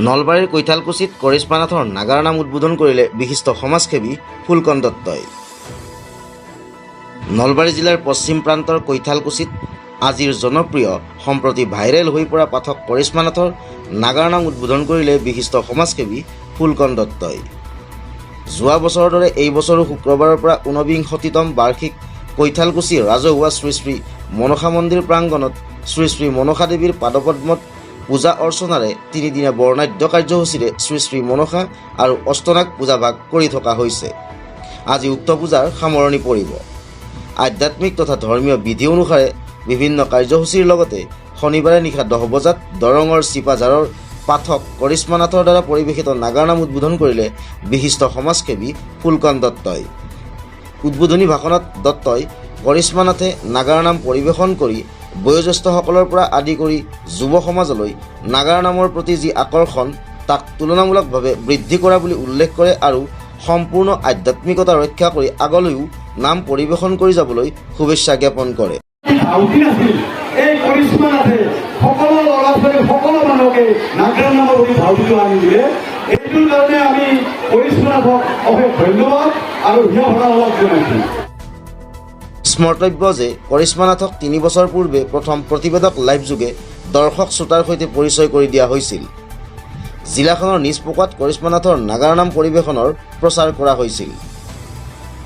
নলবাৰীৰ কৈঠালকুছিত কৰিশ্মা নাথৰ নাগাৰা নাম উদ্বোধন কৰিলে বিশিষ্ট সমাজসেৱী ফুলকন দত্তই। নলবাৰী জিলাৰ পশ্চিম প্ৰান্তৰ কৈঠালকুছিত আজিৰ জনপ্ৰিয় সম্প্ৰতি ভাইৰেল হৈ পৰা পাঠক কৰিশ্মা নাথৰ নাগাৰা নাম উদ্বোধন কৰিলে বিশিষ্ট সমাজসেৱী ফুলকন দত্তই। যোৱা বছৰৰ দৰে এই বছৰো শুক্ৰবাৰৰ পৰা ঊনবিংশতিতম বাৰ্ষিক কৈঠালকুছিৰ ৰাজহুৱা শ্ৰী শ্ৰী মনসা মন্দিৰ প্ৰাংগণত শ্ৰী শ্ৰী মনসা দেৱীৰ পাদপদ্মত পূজা অৰ্চনাৰে তিনিদিনীয়া বৰ্ণাঢ্য কাৰ্যসূচীৰে শ্ৰী শ্ৰী মনসা আৰু অষ্টনাগ পূজাভাগ কৰি থকা হৈছে। আজি উক্ত পূজাৰ সামৰণি পৰিব। আধ্যাত্মিক তথা ধৰ্মীয় বিধি অনুসাৰে বিভিন্ন কাৰ্যসূচীৰ লগতে শনিবাৰে নিশা 10 বজাত দৰঙৰ চিপাঝাৰৰ পাঠক কৰিশ্মা নাথৰ দ্বাৰা পৰিৱেশিত নাগাৰা নাম উদ্বোধন কৰিলে বিশিষ্ট সমাজসেৱী ফুলকন দত্তই। উদ্বোধনী ভাষণত দত্তই কৰিশ্মা নাথে নাগাৰা নাম পৰিৱেশন কৰি বয়োজ্যেষ্ঠসকলৰ পৰা আদি কৰি যুৱ সমাজলৈ নাগাৰা নামৰ প্ৰতি যি আকৰ্ষণ তাক তুলনামূলকভাৱে বৃদ্ধি কৰা বুলি উল্লেখ কৰে আৰু সম্পূৰ্ণ আধ্যাত্মিকতা ৰক্ষা কৰি আগলৈও নাম পৰিৱেশন কৰি যাবলৈ শুভেচ্ছা জ্ঞাপন কৰে। এই কৰিশ্মা নাথে সকলো ল'ৰা ছোৱালী সকলো মানুহকে নাগাৰা নামৰ প্ৰতি ভাৱটো আনি দিলে। এইটোৰ কাৰণে আমি কৰিশ্মা নাথক অশেষ ধন্যবাদ আৰু হিয়াভৰালক জনাইছোঁ। স্মৰ্তব্য যে কৰিশ্মা নাথক 3 বছৰ পূৰ্বে প্ৰথম প্ৰতিবেদক লাইভ যোগে দৰ্শক শ্ৰোতাৰ সৈতে পৰিচয় কৰি দিয়া হৈছিল। জিলাখনৰ নিজ পকোৱাত কৰিশ্মা নাথৰ নাগাৰা নাম পৰিৱেশনৰ প্ৰচাৰ কৰা হৈছিল।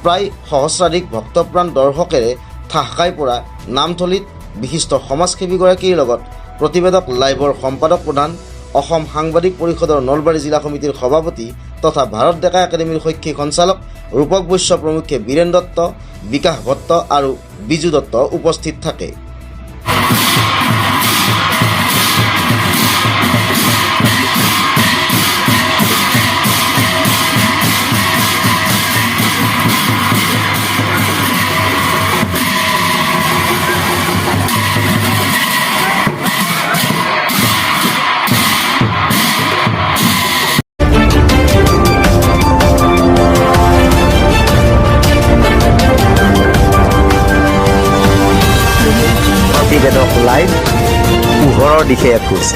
প্ৰায় সহস্ৰাধিক ভক্তপ্ৰাণ দৰ্শকেৰে ঠাহ খাই পৰা নামথলীত বিশিষ্ট সমাজসেৱীগৰাকীৰ লগত প্ৰতিবেদক লাইভৰ সম্পাদক প্ৰধান, অসম সাংবাদিক পৰিষদৰ নলবাৰী জিলা সমিতিৰ সভাপতি তথা ভাৰত ডেকা একাডেমীৰ শৈক্ষিক সঞ্চালক ৰূপক বৈশ্য প্ৰমুখ্যে বীৰেন দত্ত, বিকাশ ভট্ট আৰু বিজু দত্ত উপস্থিত থাকে। প্ৰতিবেদক লাইভ পোহৰৰ দিশে এখোজ।